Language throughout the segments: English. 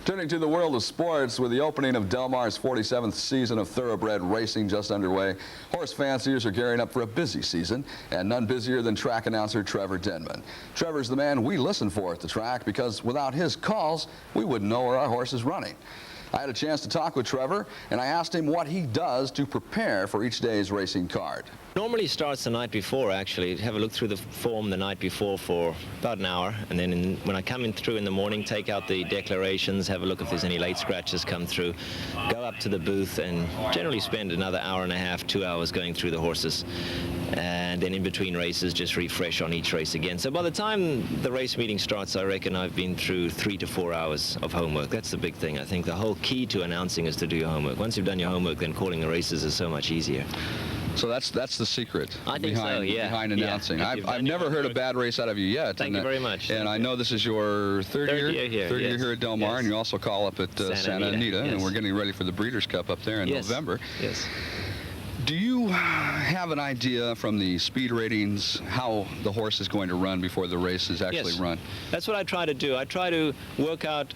Turning to the world of sports, with the opening of DelMar's 47th season of Thoroughbred racing just underway, horse fanciers are gearing up for a busy season, and none busier than track announcer Trevor Denman. Trevor's the man we listen for at the track because without his calls, we wouldn't know where our horse is running. I had a chance to talk with Trevor, and I asked him what he does to prepare for each day's racing card. Normally starts the night before, actually. Have a look through the form the night before for about an hour, and then when I come in through in the morning, take out the declarations, have a look if there's any late scratches come through, go up to the booth and generally spend another hour and a half, 2 hours going through the horses. And then in between races, just refresh on each race again. So by the time the race meeting starts, I reckon I've been through 3 to 4 hours of homework. That's the big thing. I think the whole key to announcing is to do your homework. Once you've done your homework, then calling the races is so much easier. So that's the secret behind announcing. Yeah. I've never heard a bad race out of you yet. Thank you very much. And I know this is your third year here at DelMar, yes. And you also call up at Santa Anita, yes. And we're getting ready for the Breeders' Cup up there in November. Yes. Do you have an idea from the speed ratings how the horse is going to run before the race is actually run? That's what I try to do. I try to work out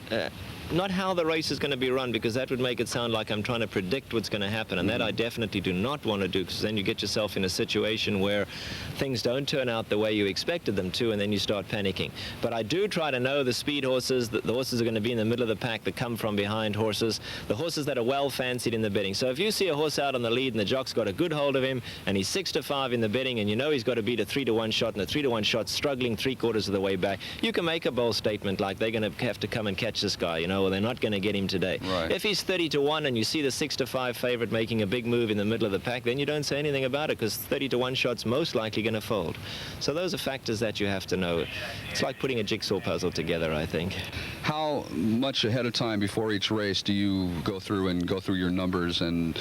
not how the race is going to be run, because that would make it sound like I'm trying to predict what's going to happen, and that I definitely do not want to do, because then you get yourself in a situation where things don't turn out the way you expected them to, and then you start panicking. But I do try to know the speed horses, the horses are going to be in the middle of the pack that come from behind horses, the horses that are well fancied in the bidding. So if you see a horse out on the lead and the jock's got a good hold of him and he's 6 to 5 in the bidding, and you know he's got to beat a 3 to 1 shot, and the 3 to 1 shot's struggling 3/4 of the way back, you can make a bold statement like they're going to have to come and catch this guy, you know, or they're not going to get him today. Right. If he's 30 to 1 and you see the 6 to 5 favorite making a big move in the middle of the pack, then you don't say anything about it, because 30 to 1 shot's most likely going to fold. So those are factors that you have to know. It's like putting a jigsaw puzzle together, I think. How much ahead of time before each race do you go through your numbers, and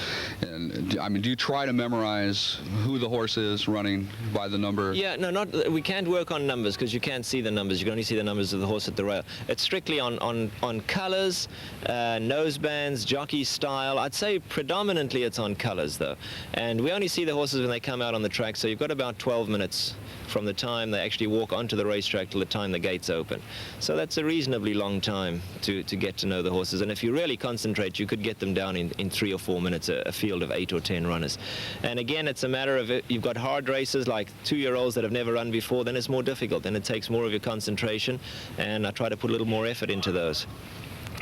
I mean, do you try to memorize who the horse is running by the number? Yeah, no, we can't work on numbers because you can't see the numbers. You can only see the numbers of the horse at the rail. It's strictly on colors, nose bands, jockey style. I'd say predominantly it's on colors though. And we only see the horses when they come out on the track, so you've got about 12 minutes from the time they actually walk onto the racetrack till the time the gates open. So that's a reasonably long time to get to know the horses. And if you really concentrate, you could get them down in 3 or 4 minutes, a field of 8 or 10 runners. And again, it's a matter of you've got hard races like 2-year-olds that have never run before, then it's more difficult. Then it takes more of your concentration, and I try to put a little more effort into those.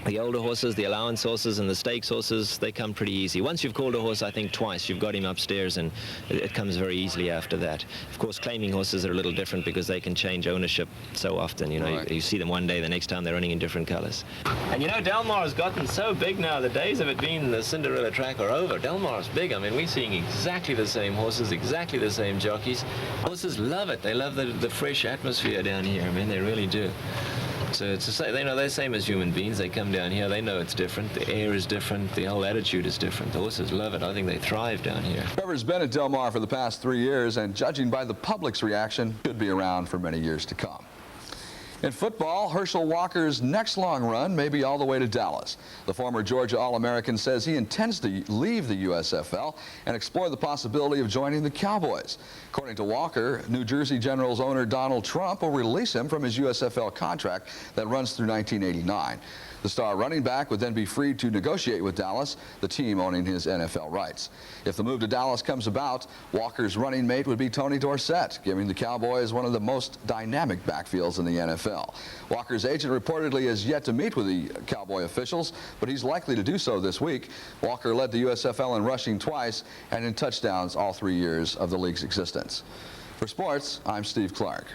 The older horses, the allowance horses, and the stakes horses, they come pretty easy. Once you've called a horse, I think twice, you've got him upstairs, and it comes very easily after that. Of course, claiming horses are a little different because they can change ownership so often. You know, right. you see them one day, the next time they're running in different colors. And you know, DelMar has gotten so big now, the days of it being the Cinderella track are over. DelMar is big. I mean, we're seeing exactly the same horses, exactly the same jockeys. Horses love it. They love the fresh atmosphere down here. I mean, they really do. So it's to say, they know they're the same as human beings. They come down here, they know it's different. The air is different. The whole attitude is different. The horses love it. I think they thrive down here. Trevor's been at DelMar for the past 3 years, and judging by the public's reaction, should be around for many years to come. In football, Herschel Walker's next long run may be all the way to Dallas. The former Georgia All-American says he intends to leave the USFL and explore the possibility of joining the Cowboys. According to Walker, New Jersey Generals owner Donald Trump will release him from his USFL contract that runs through 1989. The star running back would then be free to negotiate with Dallas, the team owning his NFL rights. If the move to Dallas comes about, Walker's running mate would be Tony Dorsett, giving the Cowboys one of the most dynamic backfields in the NFL. Walker's agent reportedly has yet to meet with the Cowboy officials, but he's likely to do so this week. Walker led the USFL in rushing twice and in touchdowns all 3 years of the league's existence. For sports, I'm Steve Clark.